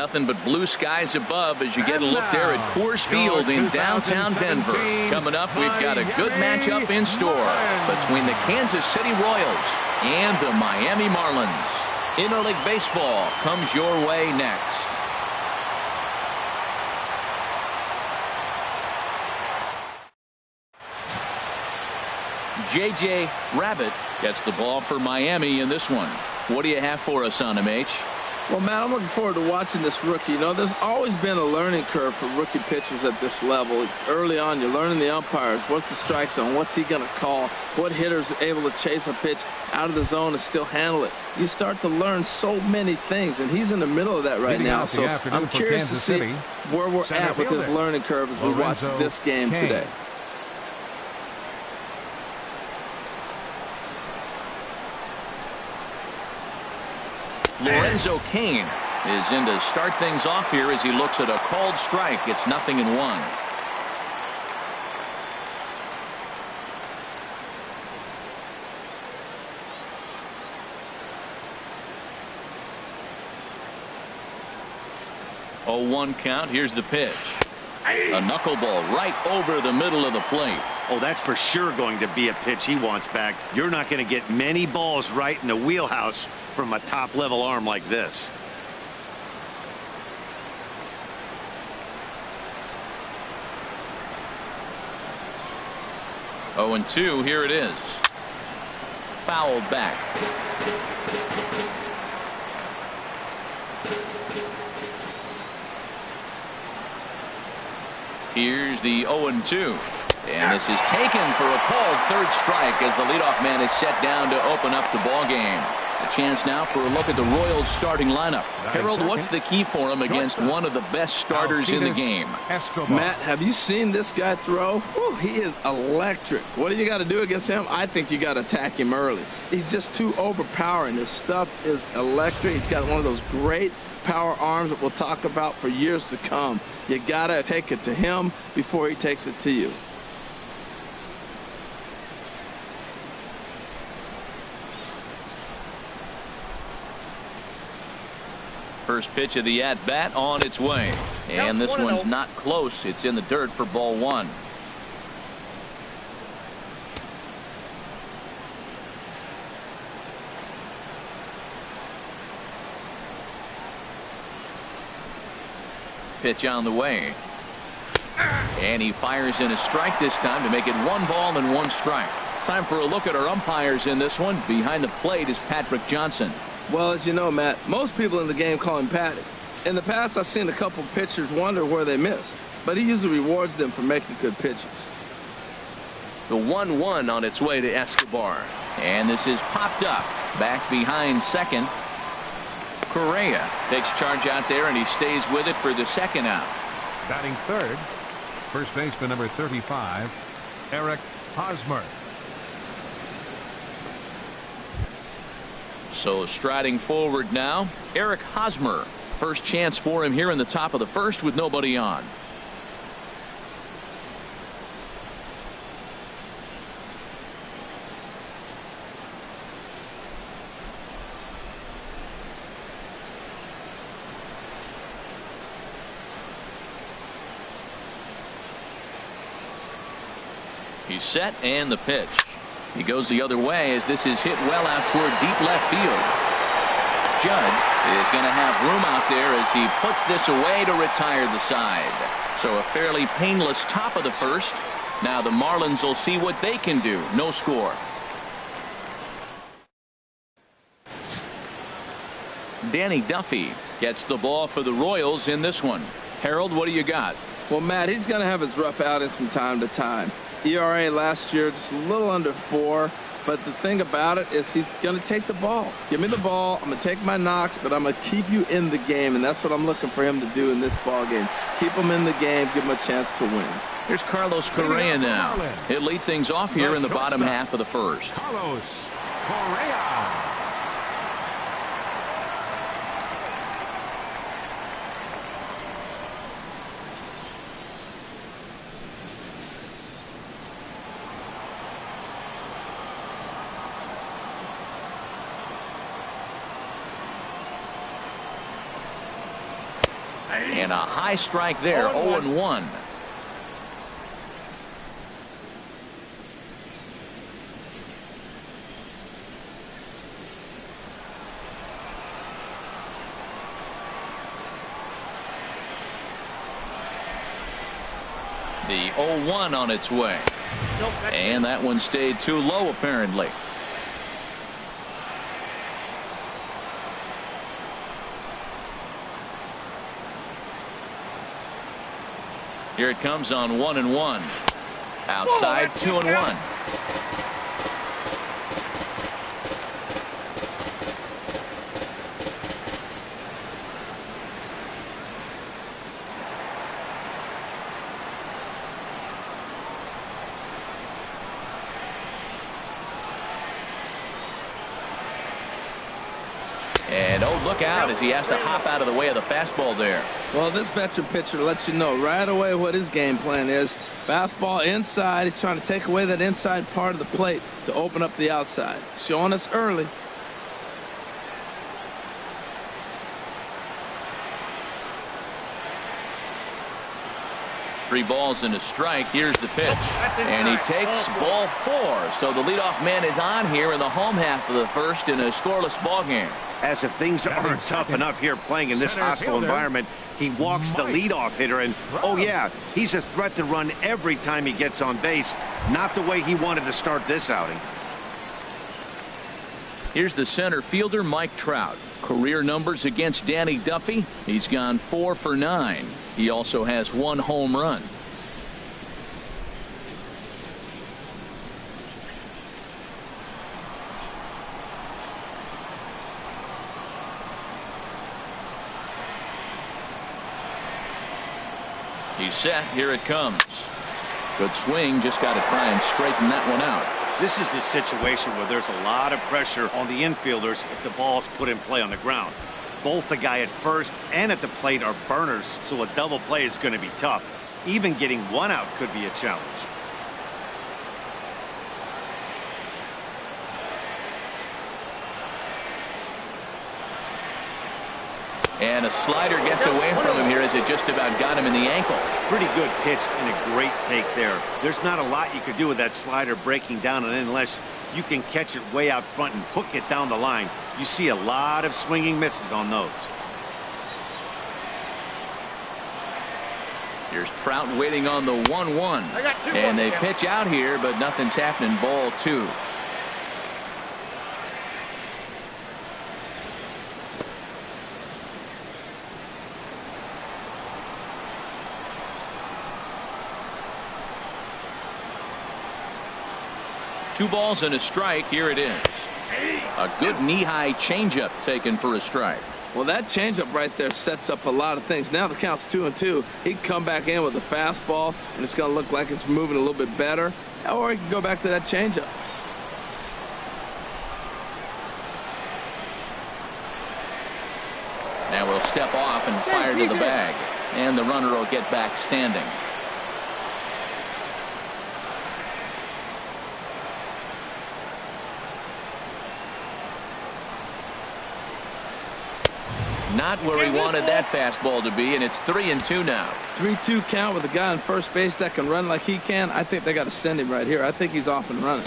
Nothing but blue skies above as you get a look there at Coors Field in downtown Denver. Coming up, we've got a good matchup in store between the Kansas City Royals and the Miami Marlins. Interleague Baseball comes your way next. J.J. Rabbit gets the ball for Miami in this one. What do you have for us on him, H? Well, Matt, I'm looking forward to watching this rookie. You know, there's always been a learning curve for rookie pitchers at this level. Early on, you're learning the umpires. What's the strike zone? What's he going to call? What hitter's able to chase a pitch out of the zone and still handle it? You start to learn so many things, and he's in the middle of that right now. So I'm curious to see where we're at with this learning curve as we watch this game today. Lorenzo Cain is in to start things off here as he looks at a called strike. It's 0-1. Oh, 1 count. Here's the pitch. A knuckleball right over the middle of the plate. Oh, that's for sure going to be a pitch he wants back. You're not going to get many balls right in the wheelhouse from a top-level arm like this. Oh, 2. Here it is. Fouled back. Here's the 0-2. And this is taken for a called third strike as the leadoff man is set down to open up the ball game. A chance now for a look at the Royals starting lineup. Harold, what's the key for him against one of the best starters in the game? Matt, have you seen this guy throw? Whew, he is electric. What do you got to do against him? I think you got to attack him early. He's just too overpowering. His stuff is electric. He's got one of those great power arms that we'll talk about for years to come. You got to take it to him before he takes it to you. First pitch of the at-bat on its way. And this one's not close. It's in the dirt for ball 1. Pitch on the way. And he fires in a strike this time to make it 1 ball and 1 strike. Time for a look at our umpires in this one. Behind the plate is Patrick Johnson. Well, as you know, Matt, most people in the game call him Patty. In the past, I've seen a couple pitchers wonder where they miss, but he usually rewards them for making good pitches. The 1-1 on its way to Escobar. And this is popped up. Back behind second. Correa takes charge out there, and he stays with it for the second out. Batting third, first baseman number 35, Eric Hosmer. So striding forward now, Eric Hosmer. First chance for him here in the top of the first with nobody on. He's set, and the pitch. He goes the other way as this is hit well out toward deep left field. Judge is going to have room out there as he puts this away to retire the side. So a fairly painless top of the first. Now the Marlins will see what they can do. No score. Danny Duffy gets the ball for the Royals in this one. Harold, what do you got? Well, Matt, he's going to have his rough outings from time to time. ERA last year just a little under 4, but the thing about it is he's going to take the ball. Give me the ball. I'm going to take my knocks, but I'm going to keep you in the game, and that's what I'm looking for him to do in this ball game. Keep him in the game, give him a chance to win. Here's Carlos Correa now. He'll lead things off here in the bottom half of the first. Carlos Correa. And a high strike there, 0-1. The 0-1 on its way. And that one stayed too low, apparently. Here it comes on 1-1. Outside, 2-1. And oh, look out as he has to hop out of the way of the fastball there. Well, this veteran pitcher lets you know right away what his game plan is. Fastball inside. He's trying to take away that inside part of the plate to open up the outside. Showing us early. Three balls and a strike. Here's the pitch. And he takes ball 4. So the leadoff man is on here in the home half of the first in a scoreless ball game. As if things aren't tough enough here playing in this hostile environment, he walks the leadoff hitter, and oh yeah, he's a threat to run every time he gets on base. Not the way he wanted to start this outing. Here's the center fielder, Mike Trout. Career numbers against Danny Duffy. He's gone 4 for 9. He also has 1 home run. He's set. Here it comes. Good swing. Just got to try and straighten that one out. This is the situation where there's a lot of pressure on the infielders if the ball's put in play on the ground. Both the guy at first and at the plate are burners, so a double play is going to be tough. Even getting 1 out could be a challenge. And a slider gets away from him here as it just about got him in the ankle. Pretty good pitch and a great take there. There's not a lot you could do with that slider breaking down, and unless you can catch it way out front and hook it down the line, you see a lot of swinging misses on those. Here's Trout waiting on the 1-1. And they pitch out here, but nothing's happening. Ball 2. Two balls and a strike. Here it is. A good knee-high changeup taken for a strike. Well, that changeup right there sets up a lot of things. Now the count's 2-2. He can come back in with a fastball, and it's going to look like it's moving a little bit better. Or he can go back to that changeup. Now we'll step off and fire to the bag. And the runner will get back standing. Not where he wanted that fastball to be, and it's 3-2 now. 3-2 count with a guy on first base that can run like he can. I think they got to send him right here. I think he's off and running.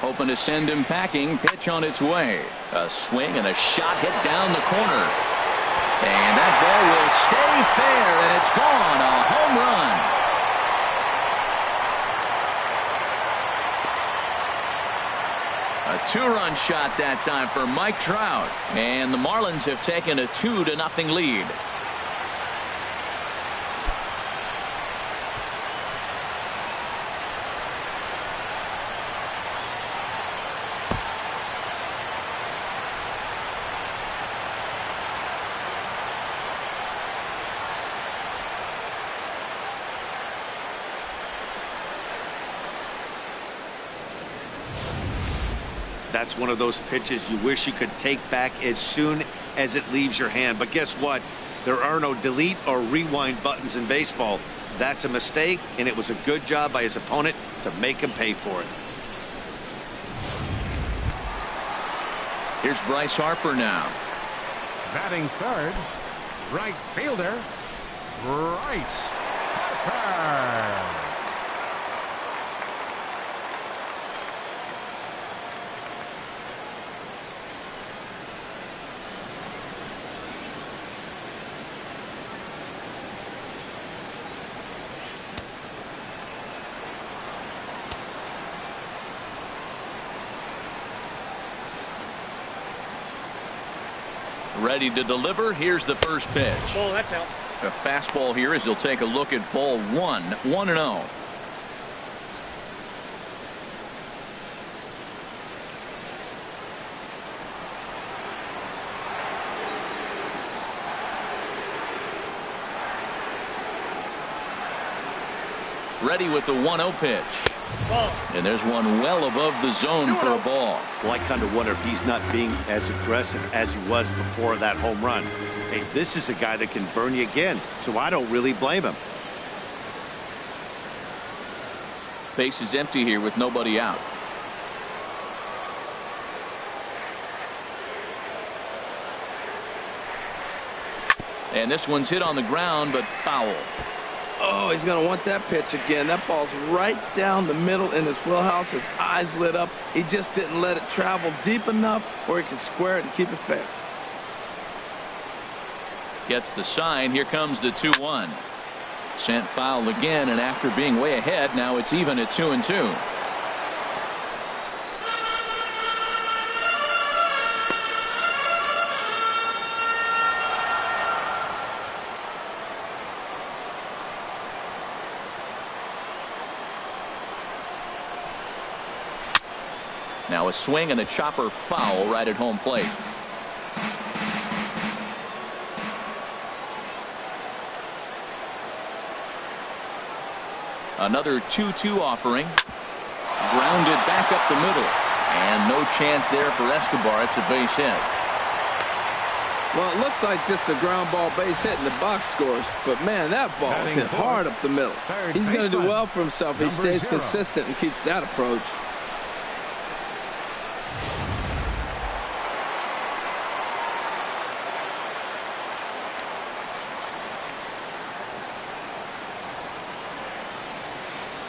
Hoping to send him packing. Pitch on its way. A swing and a shot hit down the corner. And that ball will stay fair, and it's gone. A home run. A 2-run shot that time for Mike Trout. And the Marlins have taken a 2-0 lead. That's one of those pitches you wish you could take back as soon as it leaves your hand. But guess what? There are no delete or rewind buttons in baseball. That's a mistake, and it was a good job by his opponent to make him pay for it. Here's Bryce Harper now. Batting third, right fielder, Bryce Harper. Ready to deliver. Here's the first pitch. Oh, that's out. A fastball here as he'll take a look at ball one. 1-0. Ready with the 1-0 pitch. And there's one well above the zone for a ball. Well, I kind of wonder if he's not being as aggressive as he was before that home run. Hey, this is a guy that can burn you again, so I don't really blame him. Base is empty here with nobody out. And this one's hit on the ground, but foul. Oh, he's going to want that pitch again. That ball's right down the middle in his wheelhouse. His eyes lit up. He just didn't let it travel deep enough where he could square it and keep it fair. Gets the sign. Here comes the 2-1. Sent foul again, and after being way ahead, now it's even at 2-2. Now a swing and a chopper foul right at home plate. Another 2-2 offering. Grounded back up the middle. And no chance there for Escobar. It's a base hit. Well, it looks like just a ground ball base hit in the box scores. But, man, that ball is hit hard up the middle. He's going to do well for himself. He stays consistent and keeps that approach.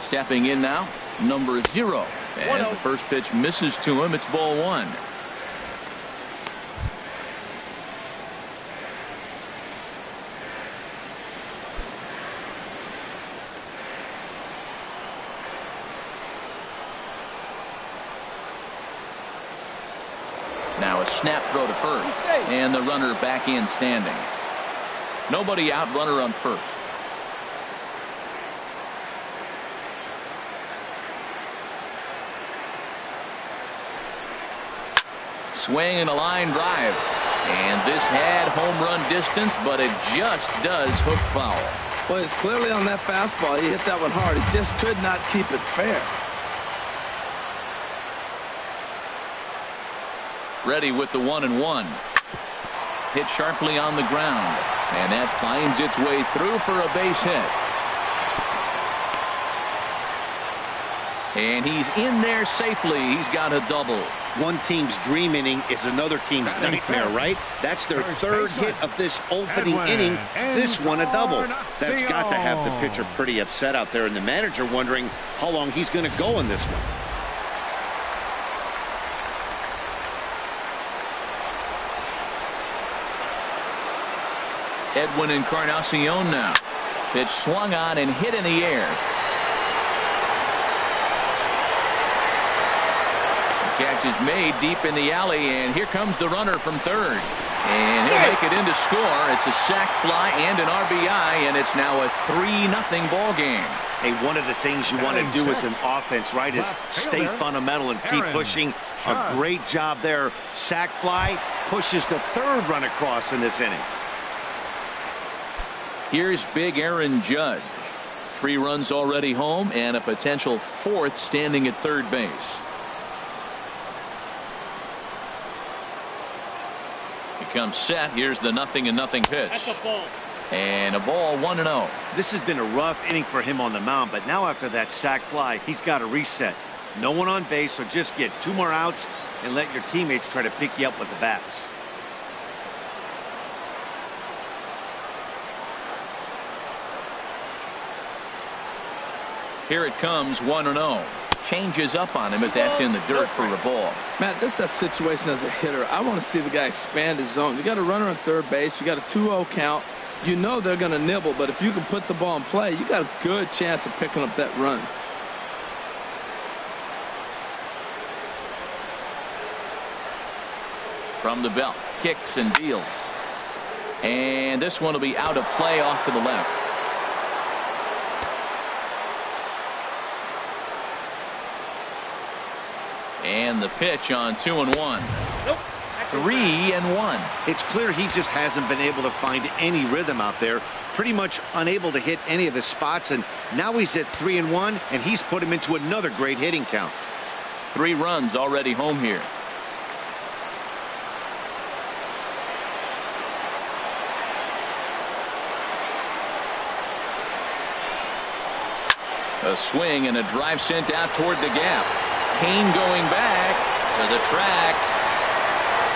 Stepping in now, number 0. As the first pitch misses to him, it's ball 1. Now a snap throw to first, and the runner back in standing. Nobody out, runner on first. Swing and a line drive. And this had home run distance, but it just does hook foul. Well, it's clearly on that fastball. He hit that one hard. He just could not keep it fair. Ready with the 1-1. Hit sharply on the ground. And that finds its way through for a base hit. And he's in there safely. He's got a double. One team's dream inning is another team's nightmare, right? That's their third hit of this opening inning. This one a double. That's got to have the pitcher pretty upset out there, and the manager wondering how long he's going to go in this one. Edwin Encarnacion now. Pitch swung on and hit in the air. Catch is made deep in the alley, and here comes the runner from third. And he'll make it in to score. It's a sac fly and an RBI, and it's now a 3-0 ball game. Hey, one of the things you want to do as an offense, right, is stay fundamental and keep pushing. A great job there. Sac fly pushes the third run across in this inning. Here's big Aaron Judge. 3 runs already home and a potential 4th standing at third base. He comes set. Here's the 0-0 pitch. That's a ball. And a ball 1-0. This has been a rough inning for him on the mound, but now after that sac fly, he's got to reset. No one on base, so just get 2 more outs and let your teammates try to pick you up with the bats. Here it comes, 1-0. Changes up on him, but that's in the dirt for a ball. Matt, this is that situation as a hitter. I want to see the guy expand his zone. You got a runner on third base. You got a 2-0 count. You know they're going to nibble, but if you can put the ball in play, you got a good chance of picking up that run. From the belt, kicks and deals. And this one will be out of play off to the left. And the pitch on 2-1. Nope. 3-1. It's clear he just hasn't been able to find any rhythm out there. Pretty much unable to hit any of his spots, and now he's at 3-1, and he's put him into another great hitting count. 3 runs already home here. A swing and a drive sent out toward the gap. Kane going back to the track.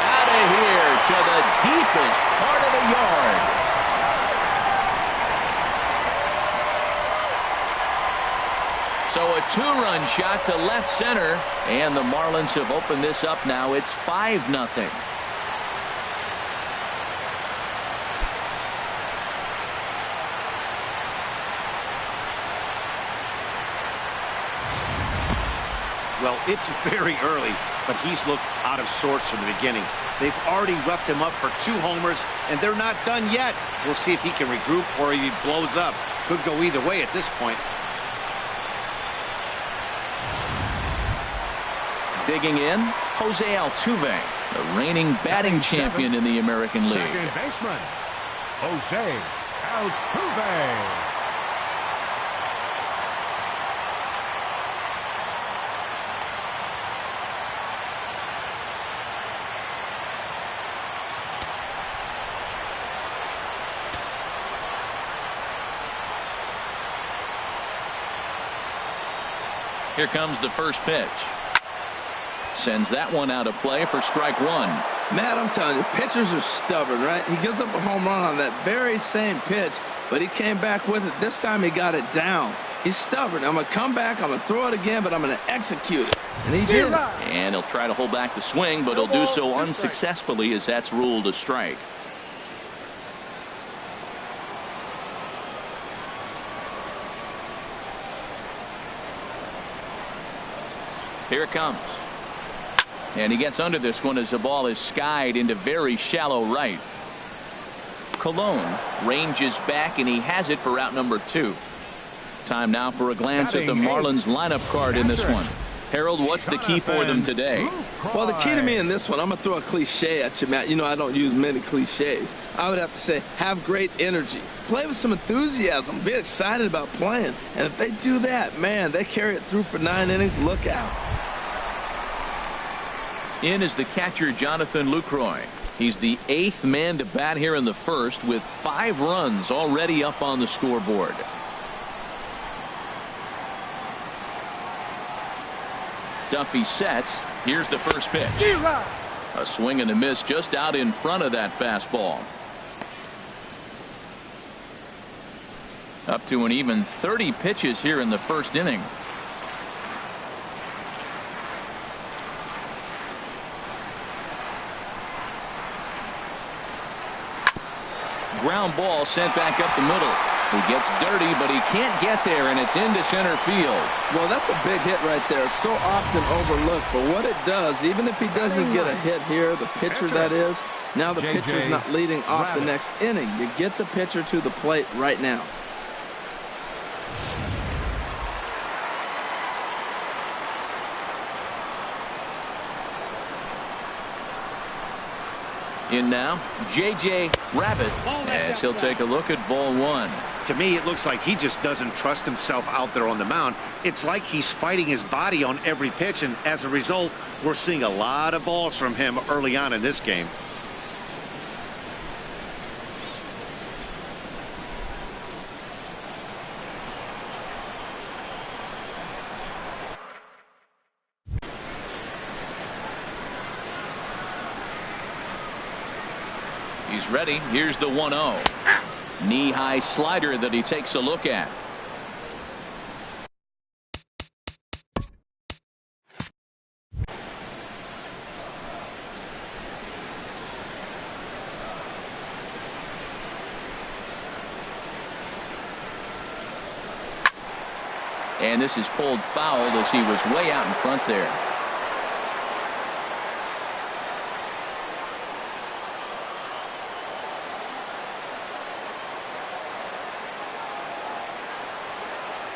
Out of here to the deepest part of the yard. So a 2-run shot to left center, and the Marlins have opened this up now. It's 5-0. Well, it's very early, but he's looked out of sorts from the beginning. They've already roughed him up for 2 homers, and they're not done yet. We'll see if he can regroup or if he blows up. Could go either way at this point. Digging in, Jose Altuve, the reigning batting champion in the American League. Second baseman, Jose Altuve. Here comes the first pitch. Sends that one out of play for strike 1. Matt, I'm telling you, pitchers are stubborn, right? He gives up a home run on that very same pitch, but he came back with it. This time he got it down. He's stubborn. I'm going to come back, I'm going to throw it again, but I'm going to execute it. And he did. And he'll try to hold back the swing, but he'll do so unsuccessfully as that's ruled a strike. Here it comes. And he gets under this one as the ball is skied into very shallow right. Colon ranges back, and he has it for out number 2. Time now for a glance at the Marlins lineup card in this one. Harold, what's the key for them today? Well, the key to me in this one, I'm going to throw a cliche at you, Matt. You know I don't use many cliches. I would have to say have great energy. Play with some enthusiasm. Be excited about playing. And if they do that, man, they carry it through for 9 innings. Look out. In is the catcher, Jonathan Lucroy. He's the 8th man to bat here in the first, with 5 runs already up on the scoreboard. Duffy sets. Here's the first pitch. A swing and a miss just out in front of that fastball. Up to an even 30 pitches here in the first inning. Ground ball sent back up the middle. He gets dirty, but he can't get there, and it's into center field. Well, that's a big hit right there. So often overlooked. But what it does, even if he doesn't get a hit here, the pitcher that is, now the pitcher's not leading off the next inning. You get the pitcher to the plate right now. In now, J.J. Rabbit, as he'll take a look at ball 1. To me, it looks like he just doesn't trust himself out there on the mound. It's like he's fighting his body on every pitch, and as a result, we're seeing a lot of balls from him early on in this game. He's ready. Here's the 1-0. Knee-high slider that he takes a look at. And this is pulled foul as he was way out in front there.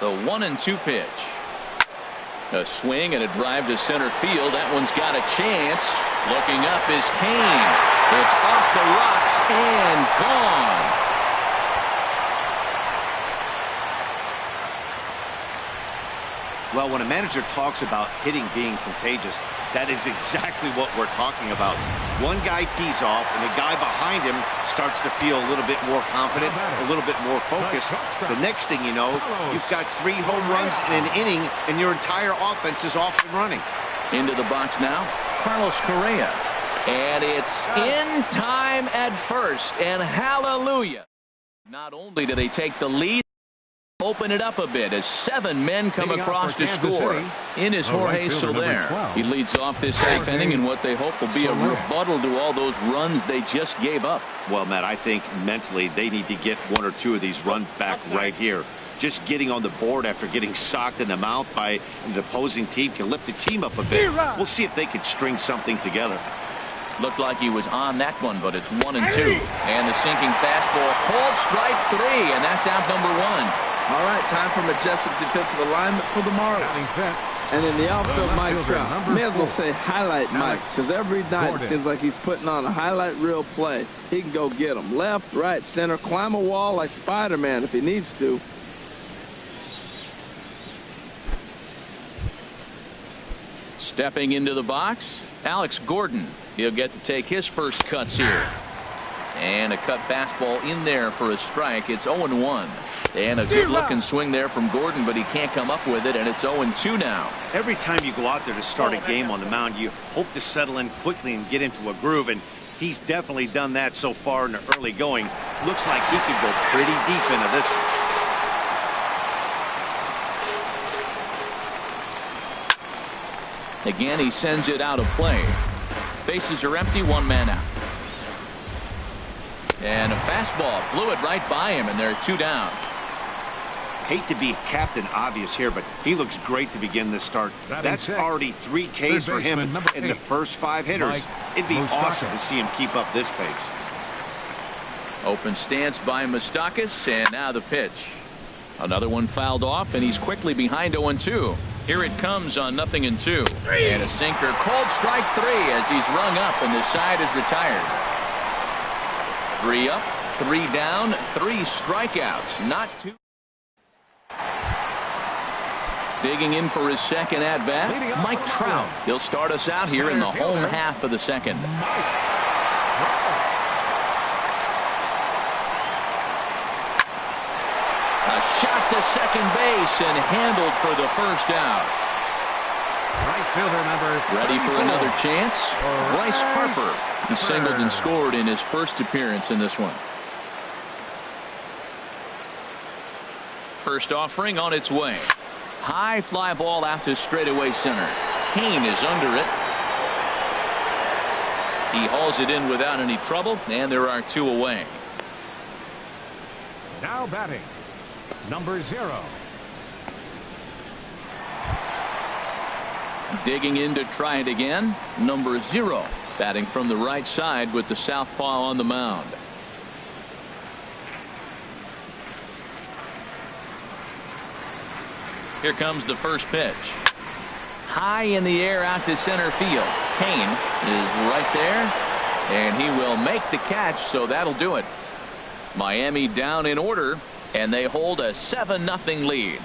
The 1-2 pitch. A swing and a drive to center field. That one's got a chance. Looking up is Kane. It's off the rocks and gone. Well, when a manager talks about hitting being contagious, that is exactly what we're talking about. One guy tees off, and the guy behind him starts to feel a little bit more confident, a little bit more focused. The next thing you know, you've got 3 home runs in an inning, and your entire offense is off and running. Into the box now, Carlos Correa. And it's in time at first, and hallelujah. Not only do they take the lead, open it up a bit as 7 men come across to score. In is Jorge Soler. He leads off this half inning in what they hope will be a rebuttal to all those runs they just gave up. Well, Matt, I think mentally they need to get 1 or 2 of these runs back right here. Just getting on the board after getting socked in the mouth by the opposing team can lift the team up a bit. We'll see if they can string something together. Looked like he was on that one, but it's 1-2. And the sinking fastball called strike 3, and that's out number 1. All right, time for majestic defensive alignment for the Marlins. And in the outfield, Mike Trout. May as well say highlight Mike, because every night it seems like he's putting on a highlight reel play. He can go get them. Left, right, center, climb a wall like Spider-Man if he needs to. Stepping into the box, Alex Gordon. He'll get to take his first cuts here. And a cut fastball in there for a strike. It's 0-1. And a good-looking swing there from Gordon, but he can't come up with it, and it's 0-2 now. Every time you go out there to start a game on the mound, you hope to settle in quickly and get into a groove, and he's definitely done that so far in the early going. Looks like he could go pretty deep into this one. Again, he sends it out of play. Bases are empty, 1 man out. And a fastball blew it right by him, and there are 2 down. Hate to be Captain Obvious here, but he looks great to begin this start. That's already 3 Ks for him in the first 5 hitters. It'd be awesome to see him keep up this pace. Open stance by Moustakas, and now the pitch. Another one fouled off, and he's quickly behind 0-2. Here it comes on 0-2. And a sinker called strike 3 as he's rung up, and the side is retired. 3 up, 3 down, 3 strikeouts. Not too. Digging in for his second at-bat, Mike Trout. He'll start us out here in the home half of the second. A shot to second base and handled for the first out. Right fielder number 34. Ready for another chance? Bryce Harper. He singled and scored in his first appearance in this one. First offering on its way. High fly ball out to straightaway center. Kane is under it. He hauls it in without any trouble, and there are 2 away. Now batting, number 0. Digging in to try it again, number 0. Batting from the right side with the southpaw on the mound. Here comes the first pitch. High in the air out to center field. Kane is right there, and he will make the catch, so that'll do it. Miami down in order, and they hold a 7-0 lead.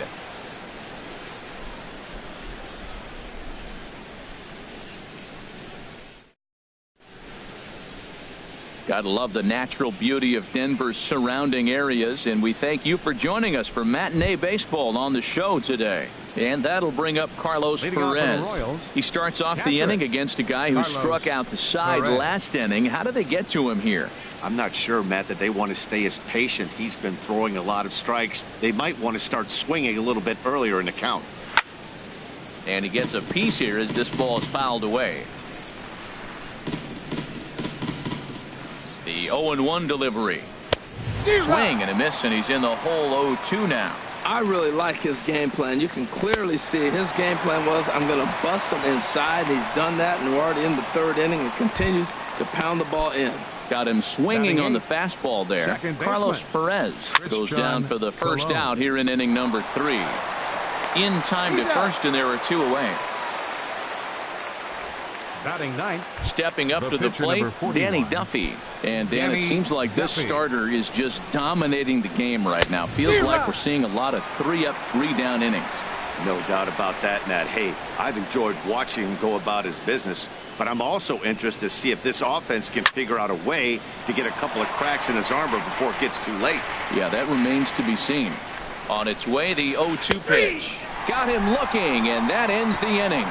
Gotta love the natural beauty of Denver's surrounding areas, and we thank you for joining us for Matinee Baseball on the show today. And that'll bring up Carlos Perez. He starts off the inning against a guy who struck out the side last inning. How do they get to him here? I'm not sure, Matt, that they want to stay as patient. He's been throwing a lot of strikes. They might want to start swinging a little bit earlier in the count. And he gets a piece here as this ball is fouled away. The 0-1 delivery. Swing and a miss, and he's in the hole 0-2 now. I really like his game plan. You can clearly see his game plan was, I'm going to bust him inside. He's done that, and we're already in the third inning and continues to pound the ball in. Got him swinging on the fastball there. Carlos Perez goes down for the first out here in inning number 3. In time to first, and there are 2 away. Batting ninth. Stepping up to the plate, Danny Duffy. And Dan, it seems like this starter is just dominating the game right now. Feels like we're seeing a lot of 3-up, 3-down innings. No doubt about that, Matt. Hey, I've enjoyed watching him go about his business, but I'm also interested to see if this offense can figure out a way to get a couple of cracks in his armor before it gets too late. Yeah, that remains to be seen. On its way, the 0-2 pitch. Got him looking, and that ends the inning.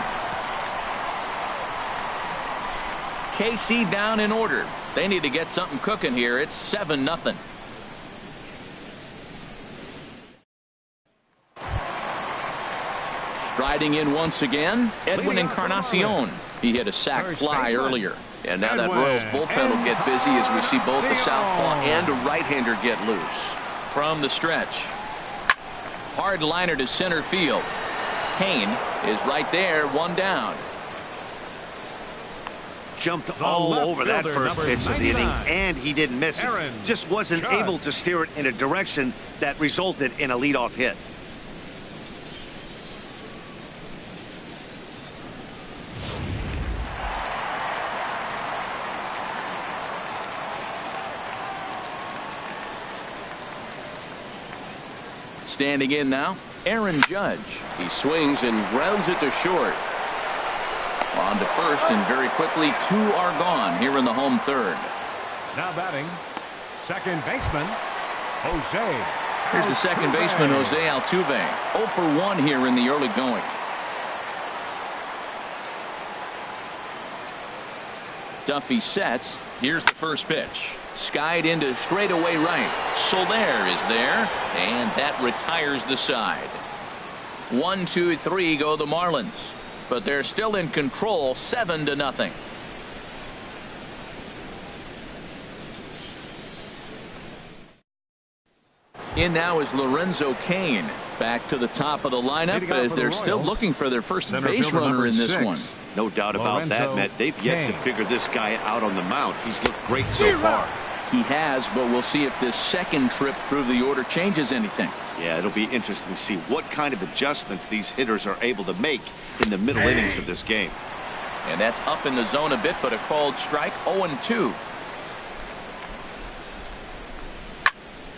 KC down in order. They need to get something cooking here. It's 7-0. Striding in once again, Edwin Encarnacion. He hit a sac fly earlier. And now that Royals bullpen will get busy as we see both the southpaw and a right-hander get loose. From the stretch. Hard liner to center field. Kane is right there, 1 down. Jumped all over that first pitch of the inning, and he didn't miss it. Just wasn't able to steer it in a direction that resulted in a leadoff hit. Standing in now, Aaron Judge. He swings and grounds it to short. On to first, and very quickly 2 are gone here in the home third. Now batting, second baseman, Jose. Here's the second baseman, Jose Altuve. 0 for 1 here in the early going. Duffy sets. Here's the first pitch. Skied into straightaway right. Soler is there, and that retires the side. 1, 2, 3 go the Marlins. But they're still in control, 7-0. In now is Lorenzo Cain. Back to the top of the lineup as they're still looking for their first base runner in this one. No doubt about that, Matt. They've yet to figure this guy out on the mound. He's looked great so far. He has, but we'll see if this second trip through the order changes anything. Yeah, it'll be interesting to see what kind of adjustments these hitters are able to make in the middle innings of this game. And that's up in the zone a bit, but a called strike. 0-2.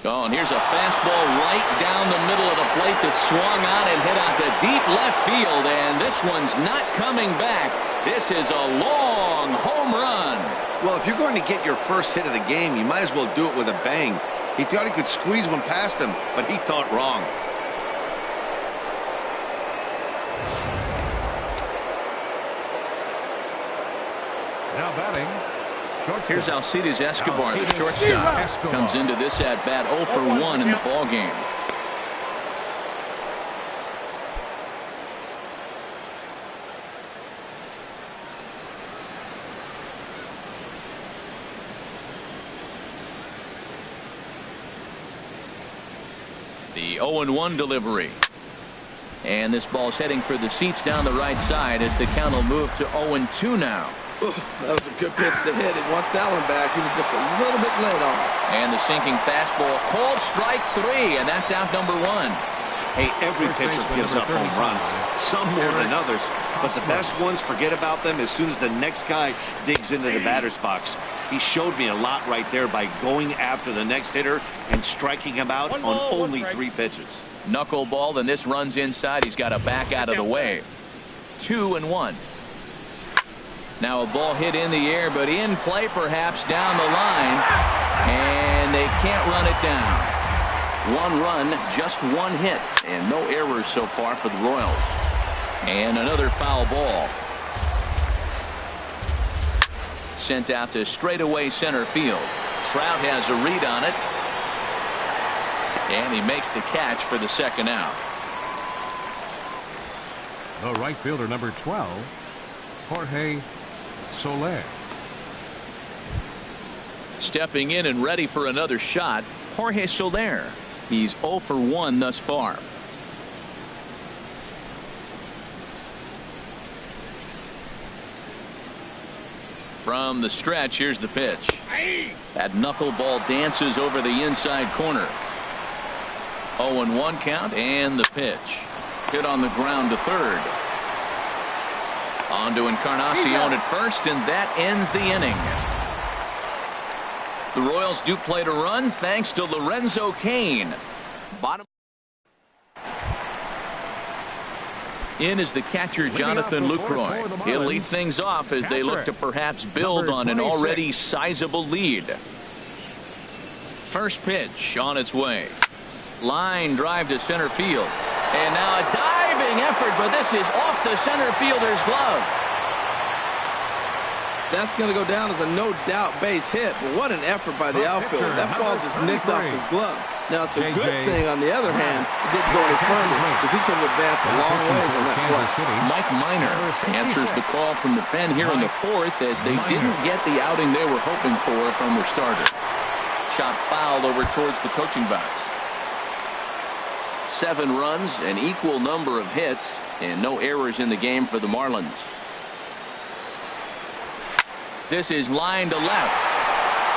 Oh, and here's a fastball right down the middle of the plate that swung on and hit out to deep left field, and this one's not coming back. This is a long home run. Well, if you're going to get your first hit of the game, you might as well do it with a bang. He thought he could squeeze one past him, but he thought wrong. Now batting. Here's Alcides Escobar, the shortstop. Comes into this at bat 0 for 1 in the ball game. The 0-1 delivery. And this ball's heading for the seats down the right side as the count will move to 0-2 now. Ooh, that was a good pitch to hit. He wants that one back. He was just a little bit late on it. And the sinking fastball, called strike 3, and that's out number 1. Hey, every pitcher gives up home runs, some more than others, but the best ones, forget about them as soon as the next guy digs into the batter's box. He showed me a lot right there by going after the next hitter and striking him out on only 3 pitches. Knuckleball, and this runs inside. He's got to back out of the way. 2-1. Now a ball hit in the air, but in play perhaps down the line, and they can't run it down. One run, just one hit, and no errors so far for the Royals. And another foul ball. Sent out to straightaway center field. Trout has a read on it, and he makes the catch for the second out. The right fielder, number 12, Jorge Soler. Stepping in and ready for another shot, Jorge Soler. He's 0 for 1 thus far. From the stretch, here's the pitch. That knuckleball dances over the inside corner. 0-1 count, and the pitch. Hit on the ground to third. On to Encarnacion at first, and that ends the inning. The Royals do play to run thanks to Lorenzo Cain. Bottom. In is the catcher Jonathan Lucroy. He'll lead things off as they look to perhaps build on an already sizable lead. First pitch on its way. Line drive to center field. And now a diving effort, but this is off the center fielder's glove. That's going to go down as a no-doubt base hit. But what an effort by the outfielder. That ball just nicked off his glove. Now, it's a good thing, on the other hand, it didn't go any further because he could have advanced a long ways on that play. Mike Minor answers the call from the pen here in the fourth as they didn't get the outing they were hoping for from their starter. Shot fouled over towards the coaching box. 7 runs, an equal number of hits, and no errors in the game for the Marlins. This is line to left.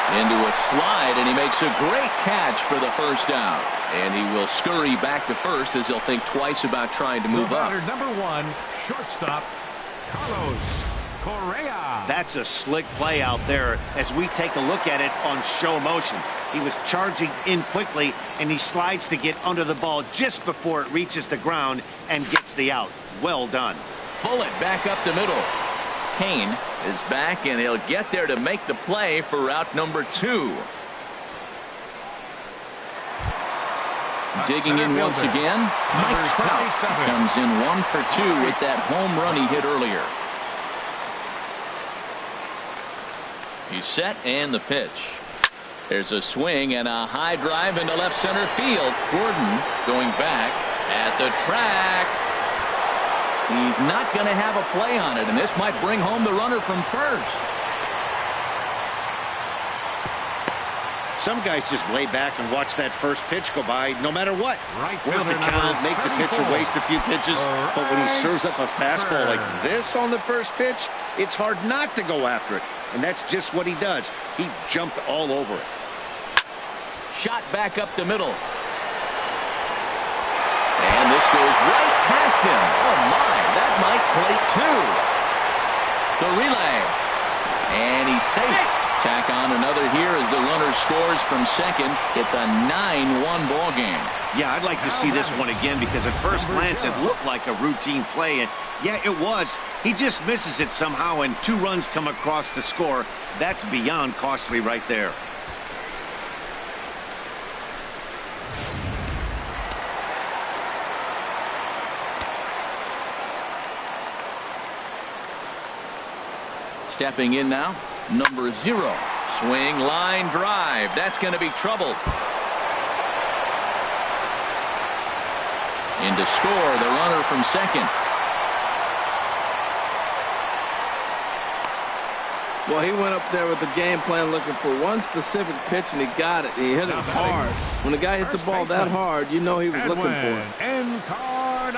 Into a slide, and he makes a great catch for the first out. And he will scurry back to first as he'll think twice about trying to move up. Number 1, shortstop, Carlos Correa. That's a slick play out there as we take a look at it on show motion. He was charging in quickly, and he slides to get under the ball just before it reaches the ground and gets the out. Well done. Bullet back up the middle. Cain is back, and he'll get there to make the play for route number 2. Digging in once again, Mike Trout comes in 1 for 2 with that home run he hit earlier. He's set, and the pitch. There's a swing and a high drive into left center field. Gordon going back at the track. He's not going to have a play on it, and this might bring home the runner from first. Some guys just lay back and watch that first pitch go by no matter what. Work the count, make the pitcher waste a few pitches, but when he serves up a fastball like this on the first pitch, it's hard not to go after it, and that's just what he does. He jumped all over it. Shot back up the middle. And this goes right past him. Oh, my. That might plate 2. The relay. And he's safe. Tack on another here as the runner scores from second. It's a 9-1 ball game. Yeah, I'd like to see this one again because at first glance it looked like a routine play. And, yeah, it was. He just misses it somehow, and 2 runs come across the score. That's beyond costly right there. Stepping in now, number 0. Swing, line drive. That's going to be trouble. In to score, the runner from second. Well, he went up there with the game plan looking for one specific pitch, and he got it. He hit it hard. When a guy hits the ball that hard, you know he was looking for it. Encarnacion.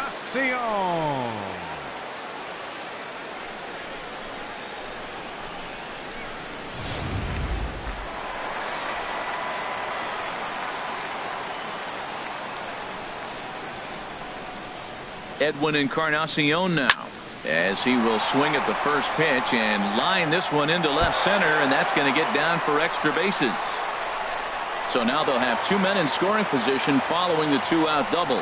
Edwin Encarnacion now, as he will swing at the first pitch and line this one into left center, and that's going to get down for extra bases. So now they'll have 2 men in scoring position following the 2-out double.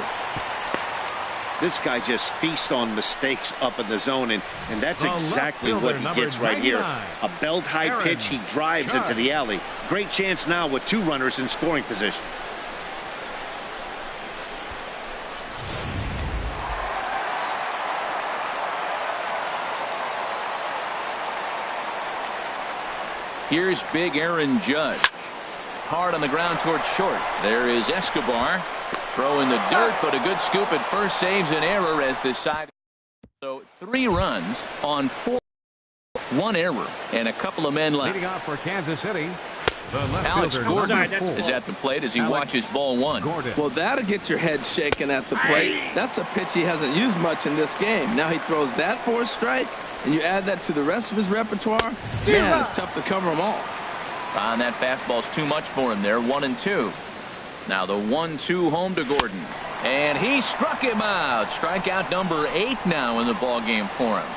This guy just feasts on mistakes up in the zone, and that's exactly what he gets right here. A belt-high pitch, he drives into the alley. Great chance now with 2 runners in scoring position. Here's big Aaron Judge. Hard on the ground towards short. There is Escobar. Throw in the dirt, but a good scoop at first. Saves an error as this side. So 3 runs on 4. 1 error and a couple of men left. Leading off for Kansas City, Alex Gordon is at the plate as he watches ball 1. Well, that'll get your head shaken at the plate. That's a pitch he hasn't used much in this game. Now he throws that for a strike, and you add that to the rest of his repertoire. Man, it's tough to cover them all. And that fastball's too much for him there. 1-2. Now the 1-2 home to Gordon. And he struck him out. Strikeout number 8 now in the ball game for him.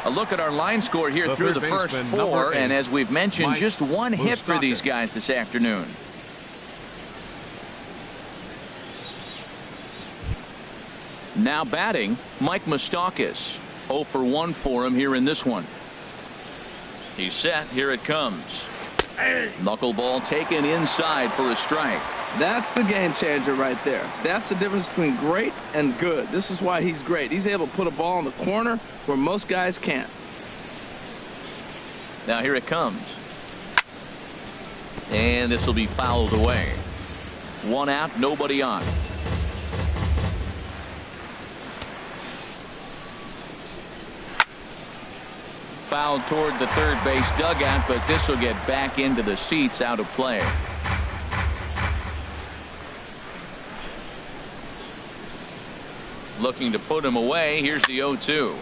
A look at our line score here through the first 4. And as we've mentioned, just 1 hit for these guys this afternoon. Now batting, Mike Moustakas. 0 for 1 for him here in this one. He's set. Here it comes. Knuckleball taken inside for a strike. That's the game changer right there. That's the difference between great and good. This is why he's great. He's able to put a ball in the corner where most guys can't. Now here it comes. And this will be fouled away. 1 out, nobody on. Fouled toward the third base dugout, but this will get back into the seats, out of play. Looking to put him away. Here's the 0-2.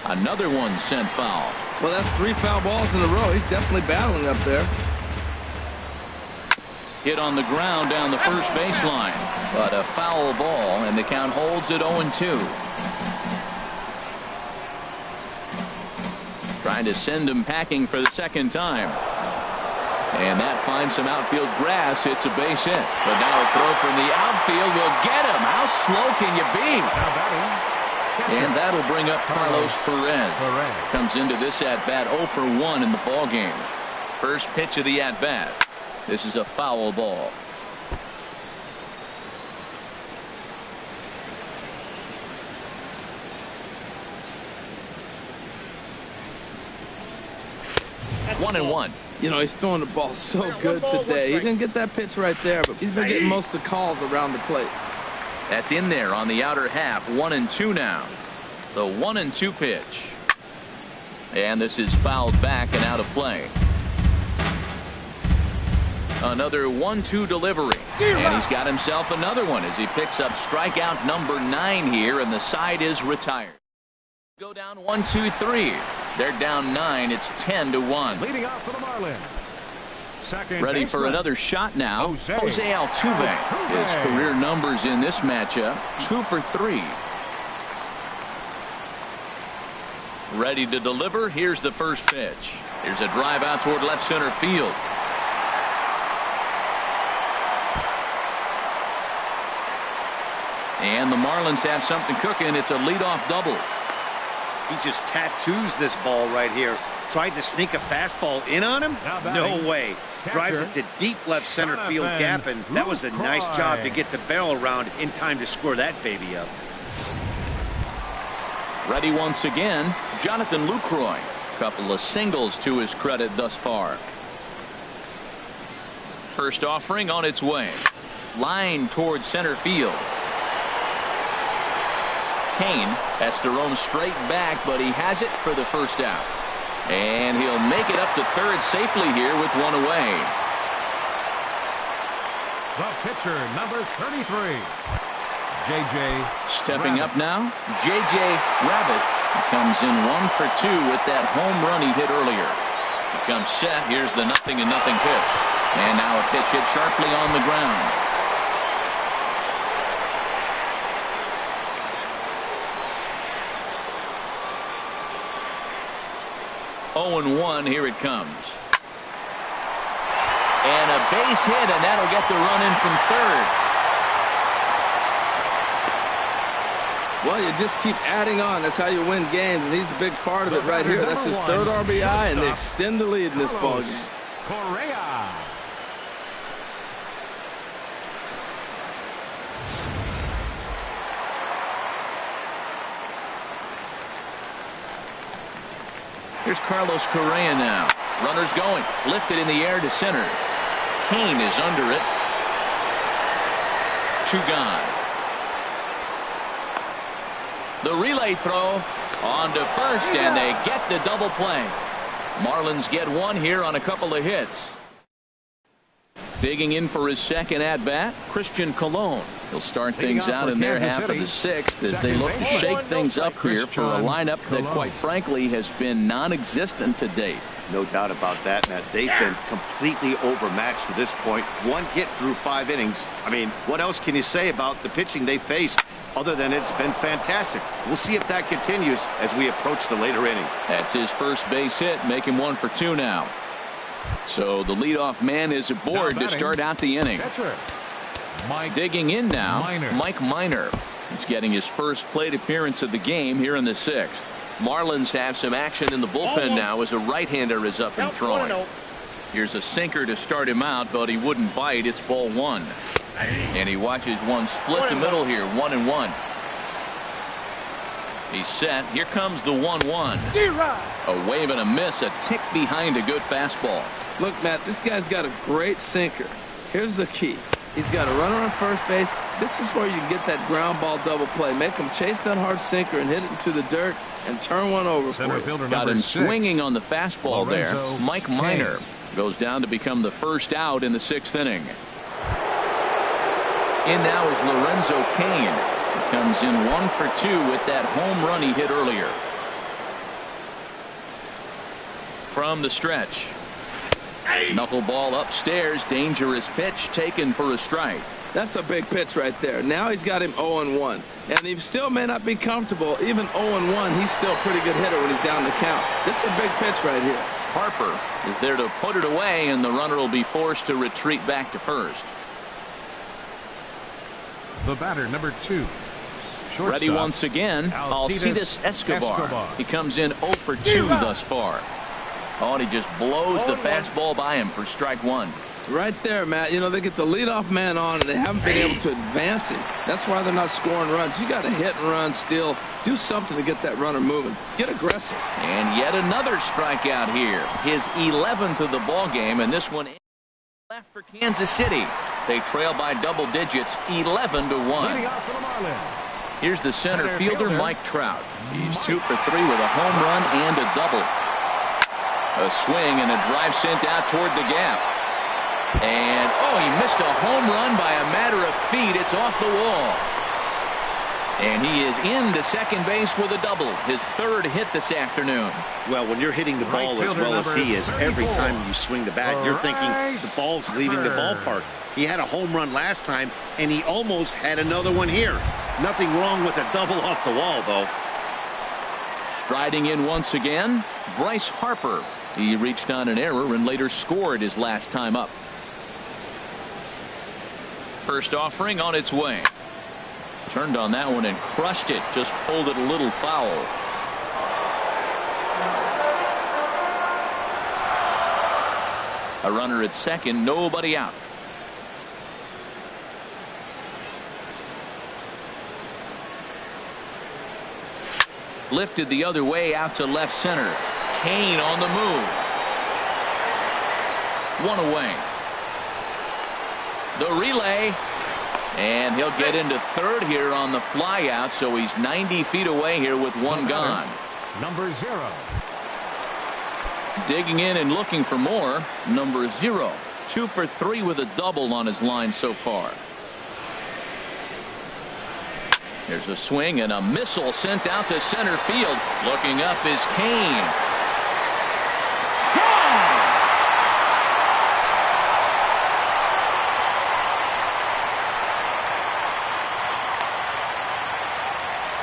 Another one sent foul. Well, that's 3 foul balls in a row. He's definitely battling up there. Hit on the ground down the first baseline, but a foul ball, and the count holds at 0-2. Trying to send him packing for the second time. And that finds some outfield grass. It's a base hit. But now a throw from the outfield will get him. How slow can you be? And that'll bring up Carlos Perez. Comes into this at-bat 0 for 1 in the ball game. First pitch of the at-bat. This is a foul ball. One and one. You know, he's throwing the ball so good today. He didn't get that pitch right there, but he's been getting most of the calls around the plate. That's in there on the outer half. 1-2 now. The 1-2 pitch. And this is fouled back and out of play. Another 1-2 delivery. And he's got himself another one as he picks up strikeout number 9 here, and the side is retired. Go down 1-2-3. They're down 9. It's 10-1. Leading off for the Marlins. Second ready for another shot now. Jose Altuve. His career numbers in this matchup, 2 for 3. Ready to deliver. Here's the first pitch. Here's a drive out toward left center field. And the Marlins have something cooking. It's a leadoff double. He just tattoos this ball right here. Tried to sneak a fastball in on him? No way. Drives it to deep left center field gap, and that was a nice job to get the barrel around in time to score that baby up. Ready once again, Jonathan Lucroy. Couple of singles to his credit thus far. First offering on its way. Line towards center field. Kane has to roam straight back, but he has it for the first out. And he'll make it up to third safely here with one away. The pitcher, number 33, J.J. Stepping up now, J.J. Rabbit. He comes in 1 for 2 with that home run he hit earlier. He comes set. Here's the 0-0 pitch. And now a pitch hit sharply on the ground. 0-1, here it comes. And a base hit, and that'll get the run in from third. Well, you just keep adding on. That's how you win games, and he's a big part of it right here. That's his third RBI, and they extend the lead in this ballgame. Correa. Here's Carlos Correa now. Runners going. Lifted in the air to center. Kane is under it. 2 gone. The relay throw on to first, and they get the double play. Marlins get 1 here on a couple of hits. Digging in for his second at-bat, Christian Colon. He'll start things out in their half of the 6th as they look to shake things up here for a lineup that, quite frankly, has been non-existent to date. No doubt about that, Matt. They've been completely overmatched to this point. 1 hit through 5 innings. I mean, what else can you say about the pitching they faced other than it's been fantastic? We'll see if that continues as we approach the later inning. That's his first base hit, making 1 for 2 now. So the leadoff man is aboard to start out the inning. Digging in now, Mike Minor. He's getting his first plate appearance of the game here in the 6th. Marlins have some action in the bullpen now as a right-hander is up and throwing. Here's a sinker to start him out, but he wouldn't bite. It's ball 1. And he watches one split the middle here, 1-1. He's set. Here comes the 1-1. A wave and a miss, a tick behind a good fastball. Look, Matt, this guy's got a great sinker. Here's the key. He's got a runner on first base. This is where you can get that ground ball double play. Make him chase that hard sinker and hit it into the dirt and turn one over for you. Got him swinging on the there. Mike Minor goes down to become the first out in the 6th inning. In now is Lorenzo Cain. He comes in 1 for 2 with that home run he hit earlier. From the stretch. Knuckleball upstairs. Dangerous pitch taken for a strike. That's a big pitch right there. Now he's got him 0-1. And he still may not be comfortable. Even 0-1, he's still a pretty good hitter when he's down the count. This is a big pitch right here. Harper is there to put it away, and the runner will be forced to retreat back to first. The batter, number 2. Ready once again, Alcides Escobar. He comes in 0 for 2 thus far. Oh, and he just blows the fastball by him for strike 1. Right there, Matt. You know, they get the leadoff man on, and they haven't been able to advance him. That's why they're not scoring runs. You got to hit and run, steal, do something to get that runner moving. Get aggressive. And yet another strikeout here. His 11th of the ball game, and this one left for Kansas City. They trail by double digits, 11-1. Here's the center fielder, Mike Trout. He's 2 for 3 with a home run and a double. A swing and a drive sent out toward the gap. And, oh, he missed a home run by a matter of feet. It's off the wall. And he is into second base with a double. His 3rd hit this afternoon. Well, when you're hitting the ball as well as he is, every time you swing the bat, you're thinking the ball's leaving the ballpark. He had a home run last time, and he almost had another one here. Nothing wrong with a double off the wall, though. Striding in once again, Bryce Harper. He reached on an error and later scored his last time up. First offering on its way. Turned on that one and crushed it. Just pulled it a little foul. A runner at second, nobody out. Lifted the other way out to left center. Kane on the move. 1 away. The relay. And he'll get into 3rd here on the fly out, so he's 90 feet away here with 1 gone. Number 0. Digging in and looking for more. Number 0. 2 for 3 with a double on his line so far. There's a swing and a missile sent out to center field. Looking up is Kane. Gone!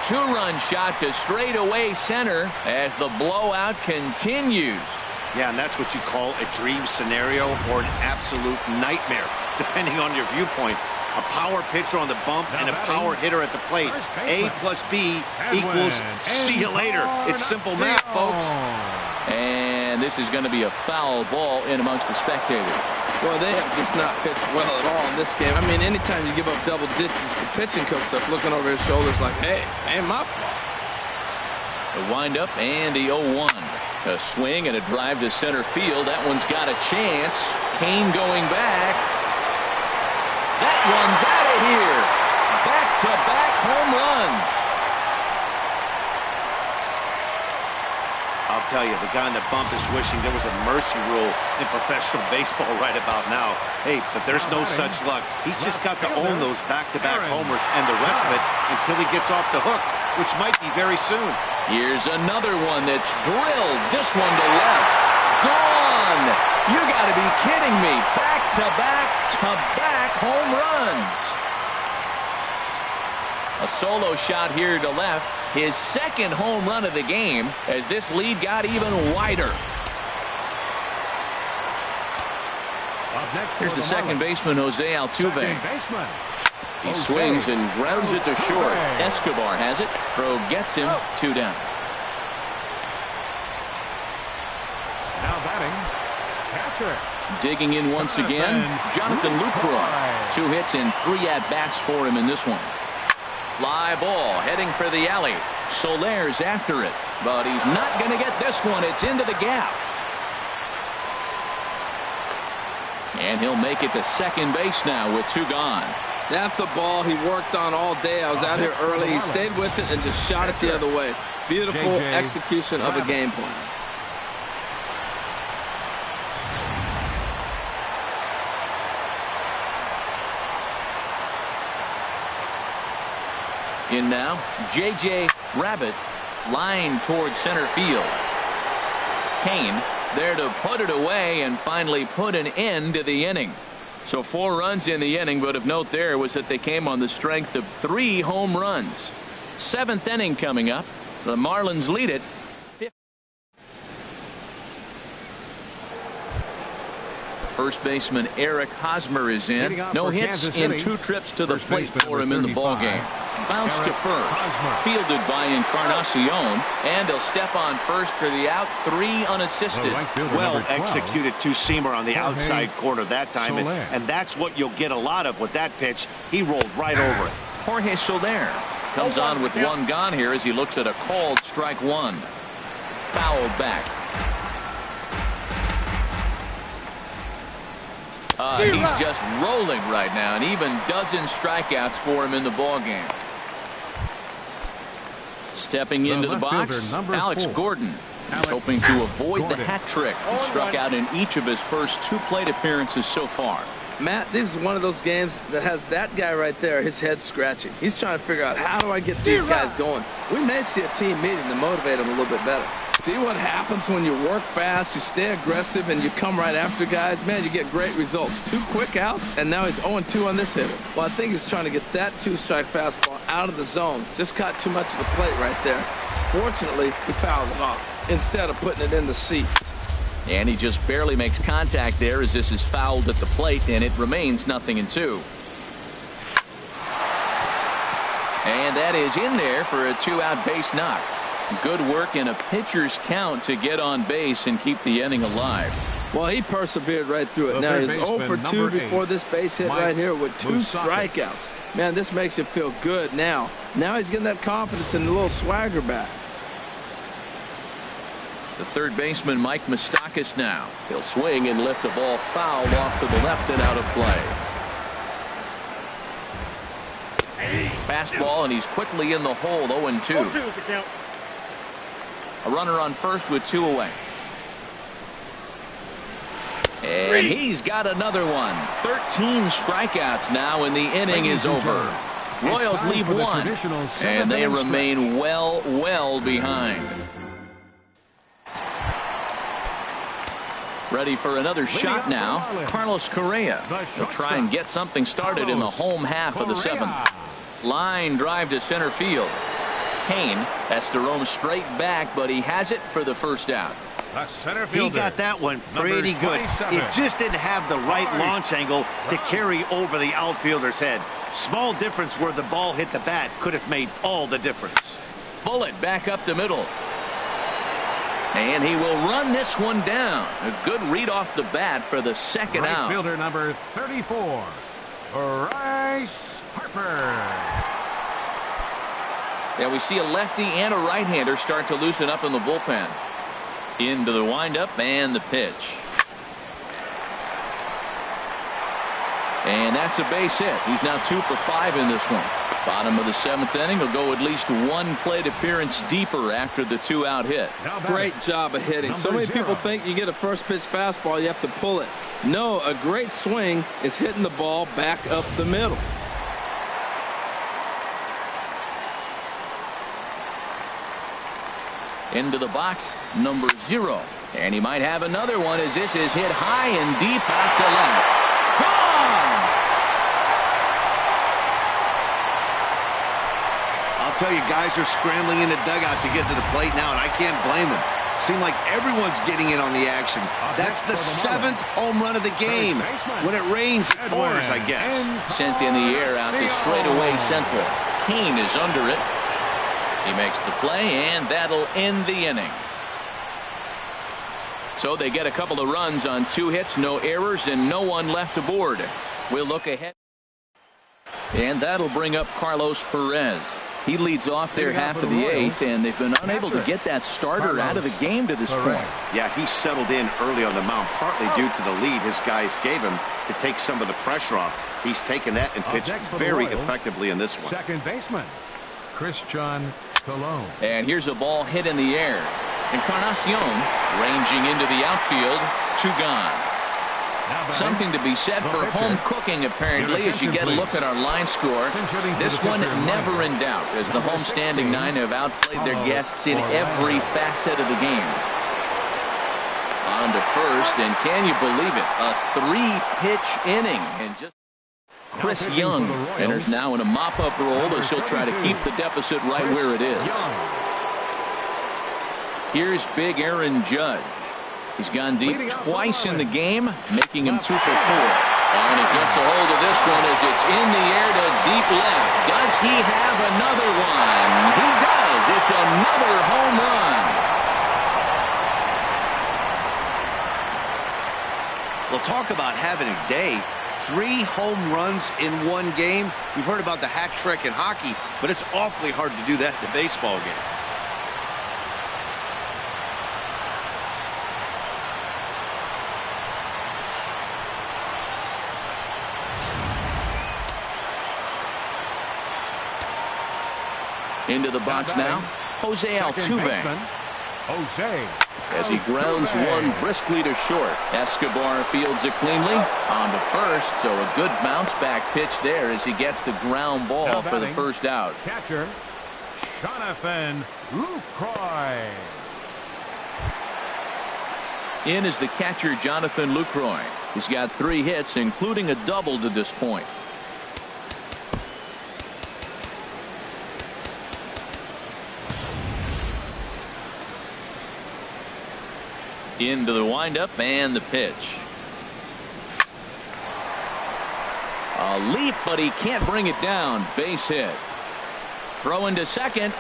2-run shot to straightaway center as the blowout continues. Yeah, and that's what you call a dream scenario or an absolute nightmare, depending on your viewpoint. A power pitcher on the bump and a power hitter at the plate. A plus B equals see you later. It's simple math, folks. And this is going to be a foul ball in amongst the spectators. Well, they have just not pitched well at all in this game. I mean, anytime you give up double digits, the pitching coach stuff looking over his shoulders like, hey, ain't my fault. The windup and the 0-1. A swing and a drive to center field. That one's got a chance. Cain going back. That one's out of here. Back-to-back home runs. I'll tell you, the guy on the bump is wishing there was a mercy rule in professional baseball right about now. Hey, but there's no such luck. He's just got to own those back-to-back homers and the rest of it until he gets off the hook, which might be very soon. Here's another one that's drilled. This one to left. Gone. You got to be kidding me. Back-to-back home runs. A solo shot here to left. His second home run of the game as this lead got even wider. Here's the second baseman, Jose Altuve. He swings and grounds it to short. Escobar has it. Throw gets him. 2 down. Now batting, catcher. Digging in once again, Jonathan Lucroy. 2 hits and 3 at-bats for him in this one. Fly ball heading for the alley. Soler's after it, but he's not going to get this one. It's into the gap. And he'll make it to second base now with 2 gone. That's a ball he worked on all day. I was out here early. He stayed with it and just shot it the other way. Beautiful execution of a game plan. In now, J.J. Rabbit, line towards center field. Cain is there to put it away and finally put an end to the inning. So 4 runs in the inning, but of note there was that they came on the strength of 3 home runs. 7th inning coming up. The Marlins lead it. First baseman Eric Hosmer is in. No hits in 2 trips to the plate for him in the ballgame. Bounce to first. Fielded by Encarnacion. And he'll step on first for the out. 3 unassisted. Well executed 2-seamer on the outside corner that time. And that's what you'll get a lot of with that pitch. He rolled right over it. Jorge Soler comes on with 1 gone here as he looks at a called strike 1. Fouled back. He's just rolling right now, and even dozen strikeouts for him in the ballgame. Stepping into the box, Alex Gordon. He's hoping to avoid the hat trick. He struck out in each of his first 2 plate appearances so far. Matt, this is one of those games that has that guy right there, his head scratching. He's trying to figure out, how do I get these guys going? We may see a team meeting to motivate them a little bit better. See what happens when you work fast, you stay aggressive, and you come right after guys. Man, you get great results. 2 quick outs, and now he's 0-2 on this hitter. Well, I think he's trying to get that 2-strike fastball out of the zone. Just caught too much of the plate right there. Fortunately, he fouled it off instead of putting it in the seats. And he just barely makes contact there as this is fouled at the plate, and it remains 0-2. And that is in there for a 2-out base knock. Good work in a pitcher's count to get on base and keep the inning alive. Well, he persevered right through it. Now he's 0-2 before this base hit right here with 2 strikeouts. Man, this makes him feel good now. Now he's getting that confidence and a little swagger back. The third baseman, Mike Moustakas now. He'll swing and lift the ball foul off to the left and out of play. Fastball, and he's quickly in the hole, 0-2. A runner on first with 2 away. And he's got another one. 13 strikeouts now, and the inning is over. Royals leave 1, and they remain well behind. Ready for another shot now. Carlos Correa will try and get something started in the home half of the 7th. Line drive to center field. Cain has to roam straight back, but he has it for the first out. The center fielder. He got that one pretty good. It just didn't have the right launch angle to carry over the outfielder's head. Small difference where the ball hit the bat could have made all the difference. Bullet back up the middle. And he will run this one down. A good read off the bat for the second out. Right fielder number 34, Bryce Harper. Yeah, we see a lefty and a right-hander start to loosen up in the bullpen. Into the windup and the pitch. And that's a base hit. He's now 2 for 5 in this one. Bottom of the 7th inning. Will go at least one plate appearance deeper after the 2-out hit. Great job of hitting. So many people think you get a first pitch fastball, you have to pull it. No, a great swing is hitting the ball back up the middle. Into the box, number 0. And he might have another one as this is hit high and deep out to left. Gone! I'll tell you, guys are scrambling in the dugout to get to the plate now, and I can't blame them. Seems like everyone's getting in on the action. That's the 7th home run of the game. When it rains, it pours, I guess. Sent in the air out to straightaway central. Kane is under it. He makes the play, and that'll end the inning. So they get a couple of runs on 2 hits, no errors, and no one left aboard. We'll look ahead. And that'll bring up Carlos Perez. He leads off their half of the 8th, and they've been unable to get that starter out of the game to this point. Yeah, he settled in early on the mound, partly due to the lead his guys gave him to take some of the pressure off. He's taken that and pitched very effectively in this one. Second baseman, Christian Colon. And here's a ball hit in the air. Encarnacion ranging into the outfield. 2 gone. Something to be said for home cooking, apparently, as you get a look at our line score. This one never in doubt, as the home standing 9 have outplayed their guests in every facet of the game. On to first, and can you believe it? A 3-pitch inning. And just Chris Young enters now in a mop-up role as he'll try to keep the deficit right where it is. Here's big Aaron Judge. He's gone deep twice in the game, making him 2 for 4. And he gets a hold of this one as it's in the air to deep left. Does he have another one? He does. It's another home run. We'll talk about having a day. 3 home runs in 1 game. You've heard about the hat trick in hockey, but it's awfully hard to do that in a baseball game. Into the box now, Jose Altuve. As he grounds one briskly to short. Escobar fields it cleanly. On to first, so a good bounce back pitch there as he gets the ground ball for the first out. Catcher, Jonathan Lucroy. In is the catcher, Jonathan Lucroy. He's got 3 hits, including a double to this point. Into the windup and the pitch. A leap, but he can't bring it down. Base hit. Throw into second.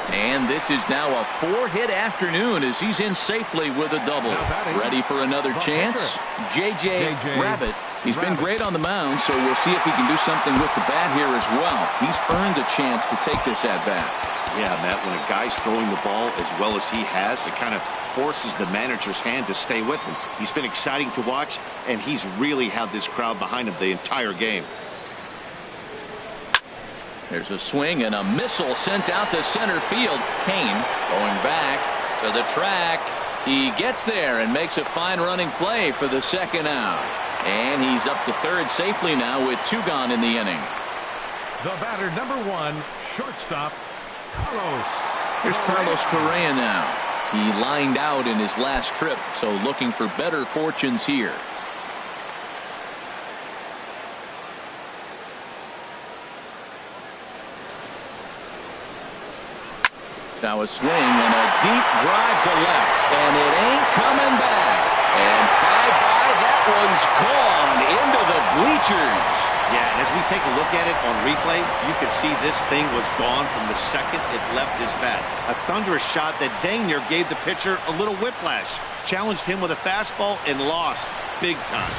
And this is now a 4-hit afternoon as he's in safely with a double. Ready for another chance? J.J. Rabbit. He's been great on the mound, so we'll see if he can do something with the bat here as well. He's earned a chance to take this at bat. Yeah, Matt, when a guy's throwing the ball as well as he has, it kind of forces the manager's hand to stay with him. He's been exciting to watch, and he's really had this crowd behind him the entire game. There's a swing and a missile sent out to center field. Kane going back to the track. He gets there and makes a fine running play for the second out. And he's up to third safely now with 2 gone in the inning. The batter, number 1, shortstop, Carlos. Here's Carlos Correa now. He lined out in his last trip, so looking for better fortunes here. Now a swing and a deep drive to left, and it ain't coming back. And bye-bye, that one's gone into the bleachers. Yeah, and as we take a look at it on replay, you can see this thing was gone from the second it left his bat. A thunderous shot that dang near gave the pitcher a little whiplash. Challenged him with a fastball and lost big time.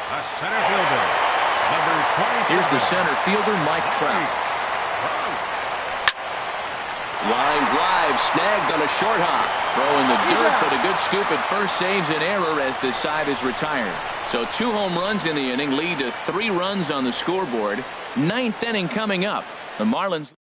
A center fielder, number 27. Here's the center fielder, Mike Trout. Line drive, snagged on a short hop. Throw in the dirt, but a good scoop at first saves an error as the side is retired. So 2 home runs in the inning lead to 3 runs on the scoreboard. 9th inning coming up. The Marlins.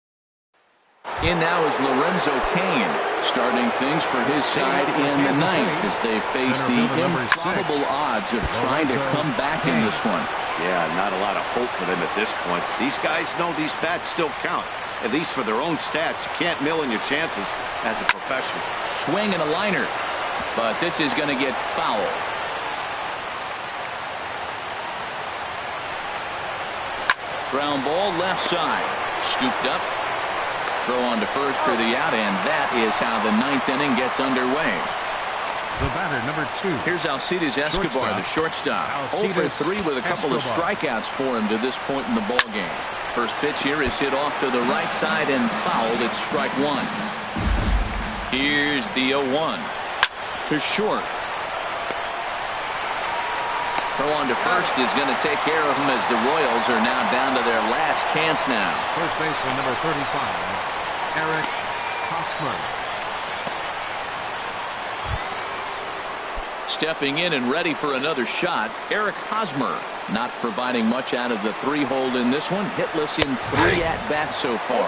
In now is Lorenzo Cain, starting things for his side in the 9th as they face the improbable odds of trying to come back in this one. Yeah, not a lot of hope for them at this point. These guys know these bats still count. At least for their own stats, you can't mill in your chances as a professional. Swing and a liner, but this is going to get foul. Ground ball left side, scooped up. Throw on to first for the out, and that is how the 9th inning gets underway. The batter, number 2. Here's Alcides Escobar, the shortstop. 0 for 3 with a couple of strikeouts for him to this point in the ball game. First pitch here is hit off to the right side and fouled. It's strike 1. Here's the 0-1 to short. Throw on to first is going to take care of him as the Royals are now down to their last chance now. First baseman, number 35, Eric Hosmer. Stepping in and ready for another shot, Eric Hosmer. Not providing much out of the 3-hole in this one. Hitless in 3 at-bats so far.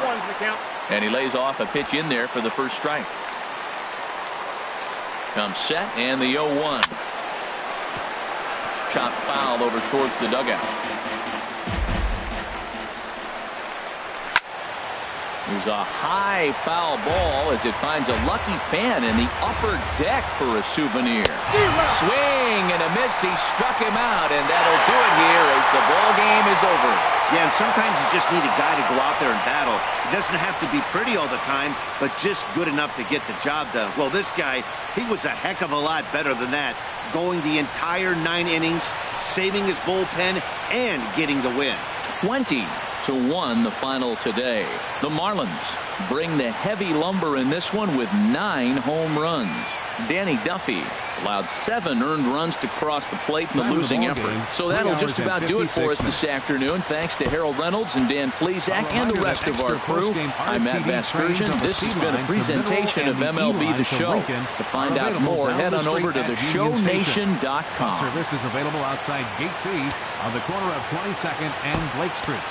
And he lays off a pitch in there for the first strike. Comes set and the 0-1. Chop foul over towards the dugout. There's a high foul ball as it finds a lucky fan in the upper deck for a souvenir. Swing and a miss. He struck him out, and that'll do it here as the ball game is over. Yeah, and sometimes you just need a guy to go out there and battle. It doesn't have to be pretty all the time, but just good enough to get the job done. Well, this guy, he was a heck of a lot better than that, going the entire 9 innings, saving his bullpen, and getting the win. 20-1 the final today. The Marlins bring the heavy lumber in this one with 9 home runs. Danny Duffy allowed 7 earned runs to cross the plate in the losing effort. So that'll just about do it for us this afternoon. Thanks to Harold Reynolds and Dan Plesac and the rest of our crew. I'm Matt Vasgersian. This has been a presentation of MLB The Show. To find out more, head on over to theshownation.com. Service is available outside Gate B on the corner of 22nd and Blake Street.